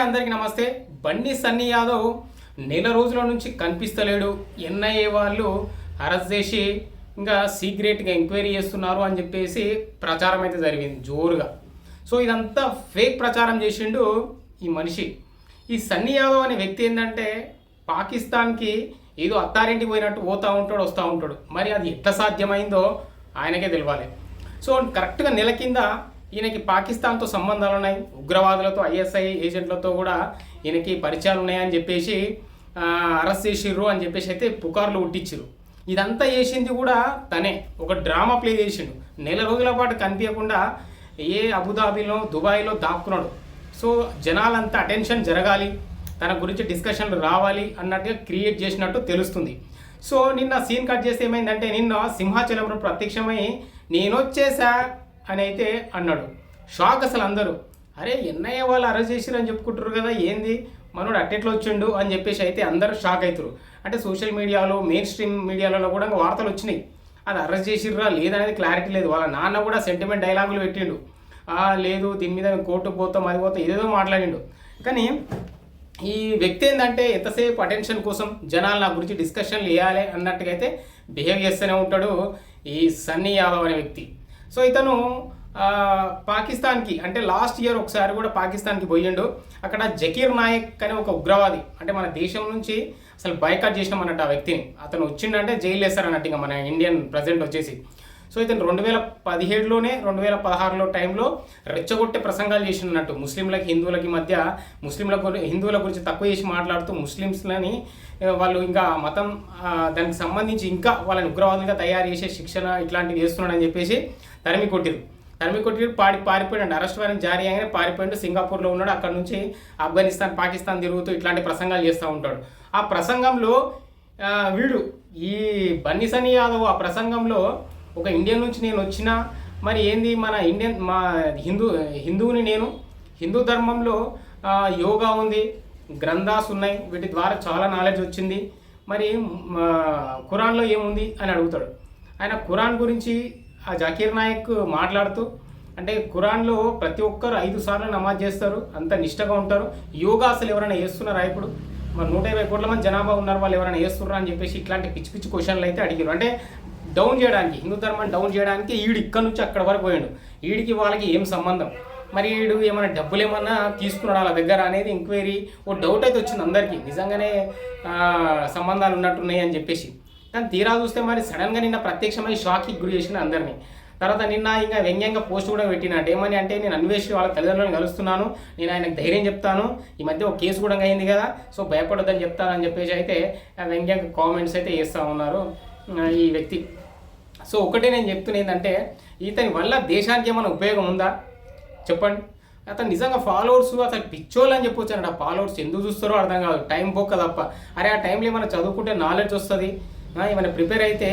అందరికీ నమస్తే. బండి సన్నీ యాదవ్ నెల రోజుల నుంచి కనిపిస్తలేడు. ఎన్ఐఏ వాళ్ళు అరెస్ట్ చేసి ఇంకా సీక్రెట్గా ఎంక్వైరీ చేస్తున్నారు అని చెప్పేసి ప్రచారం అయితే జరిగింది జోరుగా. సో ఇదంతా ఫేక్ ప్రచారం చేసిండు ఈ మనిషి. ఈ సన్నీ యాదవ్ అనే వ్యక్తి ఏంటంటే పాకిస్తాన్కి ఏదో అత్తారింటికి పోయినట్టు పోతూ ఉంటాడు, వస్తూ ఉంటాడు. మరి అది ఎట్లా సాధ్యమైందో ఆయనకే తెలియాలి. సో కరెక్ట్గా నెల కింద ఈయనకి పాకిస్తాన్తో సంబంధాలు ఉన్నాయి, ఉగ్రవాదులతో, ఐఎస్ఐ ఏజెంట్లతో కూడా ఈయనకి పరిచయాలు ఉన్నాయని చెప్పేసి అరెస్ట్ చేసిర్రు అని చెప్పేసి అయితే పుకార్లు ఉట్టించారు. ఇదంతా చేసింది కూడా తనే, ఒక డ్రామా ప్లే చేసిండు. నెల రోజుల పాటు కనిపించకుండా అబుదాబిలో, దుబాయ్లో దాక్కున్నాడు. సో జనాలంతా అటెన్షన్ జరగాలి, తన గురించి డిస్కషన్లు రావాలి అన్నట్టుగా క్రియేట్ చేసినట్టు తెలుస్తుంది. సో నిన్న సీన్ కట్ చేస్తే ఏమైందంటే, నిన్న సింహాచలంలో ప్రత్యక్షమై నేనొచ్చేసా అని అయితే అన్నాడు. షాక్ అసలు అందరూ. అరే ఎన్ఐఏ వాళ్ళు అరెస్ట్ చేసిరని చెప్పుకుంటారు కదా, ఏంది మనోడు అట్టెట్లో వచ్చిండు అని చెప్పేసి అయితే అందరూ షాక్ అవుతారు. అంటే సోషల్ మీడియాలో, మెయిన్ స్ట్రీమ్ మీడియాలలో కూడా వార్తలు వచ్చినాయి. అది అరెస్ట్ చేసిర్రా లేదనేది క్లారిటీ లేదు. వాళ్ళ నాన్న కూడా సెంటిమెంట్ డైలాగులు పెట్టిండు. లేదు దీని మీద కోర్టుకు పోతాం, అది పోతాం, ఏదేదో మాట్లాడిండు. కానీ ఈ వ్యక్తి ఏంటంటే ఎంతసేపు అటెన్షన్ కోసం జనాలు నా గురించి డిస్కషన్లు వేయాలి అన్నట్టుగా అయితే బిహేవ్ చేస్తూనే ఉంటాడు ఈ సన్నీ యాదవ్ అనే వ్యక్తి. సో ఇతను పాకిస్తాన్కి, అంటే లాస్ట్ ఇయర్ ఒకసారి కూడా పాకిస్తాన్కి పోయిండు. అక్కడ జకీర్ నాయక్ అనే ఒక ఉగ్రవాది, అంటే మన దేశం నుంచి అసలు బైకాట్ చేసినాం అన్నట్టు ఆ వ్యక్తిని. అతను వచ్చిండంటే జైలు వేస్తారు అన్నట్టు ఇంకా మన ఇండియన్ ప్రెసిడెంట్ వచ్చేసి. సో ఇతను 2017లోనే 2016లో టైంలో రెచ్చగొట్టే ప్రసంగాలు చేసినట్టు ముస్లింలకి హిందువులకి మధ్య, హిందువుల గురించి తక్కువ చేసి మాట్లాడుతూ ముస్లిమ్స్లని వాళ్ళు ఇంకా మతం దానికి సంబంధించి ఇంకా వాళ్ళని ఉగ్రవాదులుగా తయారు చేసే శిక్షణ ఇట్లాంటివి చేస్తున్నాడని చెప్పేసి తరిమి కొట్టిరు. పారిపోయాడు. అరెస్ట్ వారెంట్ జారీ అయ్యానే పారిపోయాడు. సింగపూర్లో ఉన్నాడు. అక్కడ నుంచి ఆఫ్ఘనిస్తాన్, పాకిస్తాన్ తిరుగుతూ ఇట్లాంటి ప్రసంగాలు చేస్తూ ఉంటాడు. ఆ ప్రసంగంలో వీడు ఈ బన్నీ సన్నీ యాదవ్ ఆ ప్రసంగంలో ఒక ఇండియన్ నుంచి నేను వచ్చినా, మరి ఏంది మన మా హిందువుని నేను, హిందూ ధర్మంలో యోగా ఉంది, గ్రంథాస్ ఉన్నాయి, వీటి ద్వారా చాలా నాలెడ్జ్ వచ్చింది, మరి ఖురాన్లో ఏముంది అని అడుగుతాడు. ఆయన ఖురాన్ గురించి ఆ జకీర్ నాయక్ మాట్లాడుతూ, అంటే ఖురాన్లో ప్రతి ఒక్కరు 5 సార్లు నమాజ్ చేస్తారు, అంత నిష్టగా ఉంటారు. యోగా అసలు ఎవరైనా చేస్తున్నారా? ఇప్పుడు మరి 120 కోట్ల మంది జనాభా ఉన్నారు, వాళ్ళు ఎవరైనా చేస్తున్నారా అని చెప్పేసి ఇట్లాంటి పిచ్చి క్వశ్చన్లు అయితే అడిగారు. అంటే డౌన్ చేయడానికి, హిందూ ధర్మాన్ని డౌన్ చేయడానికి ఈడు ఇక్కడ నుంచి అక్కడ వరకు పోయాడు. ఈడికి వాళ్ళకి ఏం సంబంధం? మరి వీడు ఏమైనా డబ్బులు ఏమన్నా తీసుకున్నాడు వాళ్ళ దగ్గర అనేది ఎంక్వైరీ, ఓ డౌట్ అయితే వచ్చింది అందరికీ, నిజంగానే సంబంధాలు ఉన్నట్టున్నాయి అని చెప్పేసి. కానీ తీరా చూస్తే మరి సడన్గా నిన్న ప్రత్యక్షమై షాక్కి గురి చేసిన అందరినీ. తర్వాత నిన్న ఇంకా వ్యంగ్యంగా పోస్ట్ కూడా పెట్టినట్టు. ఏమని అంటే, నేను అన్వేషి వాళ్ళ తల్లిదండ్రులను కలుస్తున్నాను, నేను ఆయనకు ధైర్యం చెప్తాను, ఈ మధ్య ఒక కేసు కూడా అయింది కదా, సో భయపడొద్దని చెప్తానని చెప్పేసి అయితే వ్యంగ్యంగా కామెంట్స్ అయితే చేస్తూ ఉన్నారు ఈ వ్యక్తి. సో ఒకటే నేను చెప్తున్నా ఏంటంటే, ఇతని వల్ల దేశానికి ఏమైనా ఉపయోగం ఉందా చెప్పండి? అతను నిజంగా ఫాలోవర్స్ అతను పిచ్చోళ్ళు అని చెప్పొచ్చు అన్నట్టు. ఆ ఫాలోవర్స్ ఎందుకు చూస్తారో అర్థం కాదు, టైం పోక తప్ప. అరే ఆ టైంలో ఏమైనా చదువుకుంటే నాలెడ్జ్ వస్తుంది, ఏమైనా ప్రిపేర్ అయితే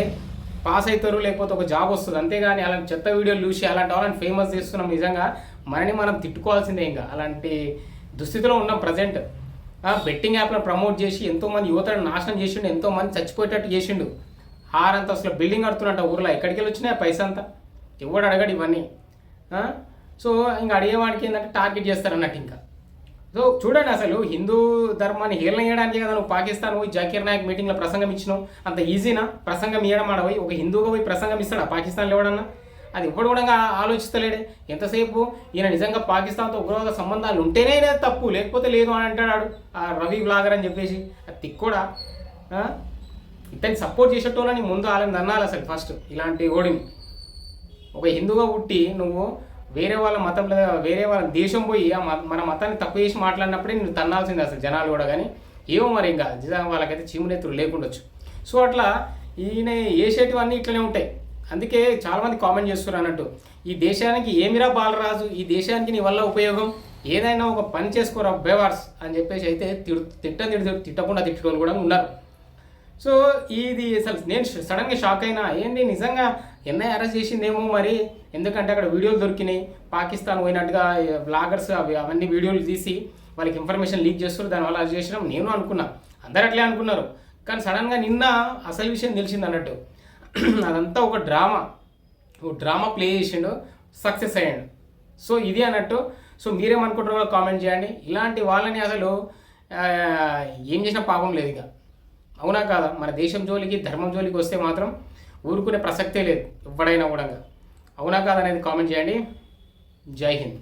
పాస్ అవుతారు, లేకపోతే ఒక జాబ్ వస్తుంది. అంతేగాని అలాంటి చెత్త వీడియోలు చూసి అలాంటి వాళ్ళని ఫేమస్ చేస్తున్నాం. నిజంగా మనని మనం తిట్టుకోవాల్సిందే. ఇంకా అలాంటి దుస్థితిలో ఉన్నాం ప్రజెంట్. బెట్టింగ్ యాప్లను ప్రమోట్ చేసి ఎంతోమంది యువతను నాశనం చేసిండు, ఎంతోమంది చచ్చిపోయేటట్టు చేసిండు. అసలు బిల్డింగ్ కడుతున్నట్ట ఊర్లో, ఎక్కడికి వెళ్ళి వచ్చినాయి పైసా అంతా? ఎవడు అడగడు ఇవన్నీ. సో ఇంకా అడిగేవాడికి ఏంటంటే టార్గెట్ చేస్తారన్నట్టు. ఇంకా సో చూడండి, అసలు హిందూ ధర్మాన్ని హేళన చేయడానికి కదా నువ్వు పాకిస్తాన్ పోయి జకీర్ నాయక్ మీటింగ్లో ప్రసంగం ఇచ్చినావు. అంత ఈజీనా ప్రసంగం ఇవ్వడం? ఆడపోయి ఒక హిందూగా పోయి ప్రసంగం ఇస్తాడా పాకిస్తాన్లో ఎవడన్నా? అది ఇవ్వడు కూడా ఆలోచిస్తలేడే. ఎంతసేపు ఈయన నిజంగా పాకిస్తాన్తో ఉగ్రవాద సంబంధాలు ఉంటేనే తప్పు, లేకపోతే లేదు అని అంటాడు ఆ రవి బ్లాగర్ అని చెప్పేసి. అది తిక్కూడా. ఇతన్ని సపోర్ట్ చేసేటోళ్ళని ముందు వాళ్ళని అన్నాలి అసలు ఫస్ట్. ఇలాంటి ఓడిని ఒక హిందువుగా పుట్టి నువ్వు వేరే వాళ్ళ మతంలో, వేరే వాళ్ళ దేశం పోయి మన మతాన్ని తక్కువ చేసి మాట్లాడినప్పుడే నువ్వు తన్నాల్సింది అసలు జనాలు కూడా. కానీ ఏమో మరి ఇంకా నిజంగా వాళ్ళకైతే చీమునెత్తులు లేకుండొచ్చు. సో అట్లా ఈయన వేసేటివన్నీ ఇట్లనే ఉంటాయి. అందుకే చాలామంది కామెంట్ చేస్తున్నారు అన్నట్టు, ఈ దేశానికి ఏమిరా బాలరాజు, ఈ దేశానికి నీ వల్ల ఉపయోగం, ఏదైనా ఒక పని చేసుకోరా బేవార్స్ అని చెప్పేసి అయితే తిట్టకుండా తిట్టుకోవాలి కూడా ఉన్నారు. సో ఇది అసలు నేను సడన్గా షాక్ అయినా, ఏంటి నిజంగా ఎన్ఐ అరెస్ట్ చేసిందేమో మరి, ఎందుకంటే అక్కడ వీడియోలు దొరికినాయి, పాకిస్తాన్ పోయినట్టుగా బ్లాగర్స్ అవన్నీ వీడియోలు తీసి వాళ్ళకి ఇన్ఫర్మేషన్ లీక్ చేస్తారు, దానివల్ల అరెస్ట్ చేసినాం నేను అనుకున్నా, అందరు అట్లే అనుకున్నారు. కానీ సడన్గా నిన్న అసలు విషయం తెలిసింది అన్నట్టు. అదంతా ఒక డ్రామా ప్లే చేసిండు, సక్సెస్ అయ్యాడు. సో ఇది అన్నట్టు. సో మీరేమనుకుంటున్నారో కామెంట్ చేయండి. ఇలాంటి వాళ్ళని అసలు ఏం చేసిన పాపం లేదు ఇక. అవునా కాదా? మన దేశం జోలికి ధర్మం జోలికి వస్తే మాత్రం ఊరుకునే ప్రసక్తే లేదు ఎవడైనా కూడా. అవునా కాదా అనేది కామెంట్ చేయండి. జై హింద్.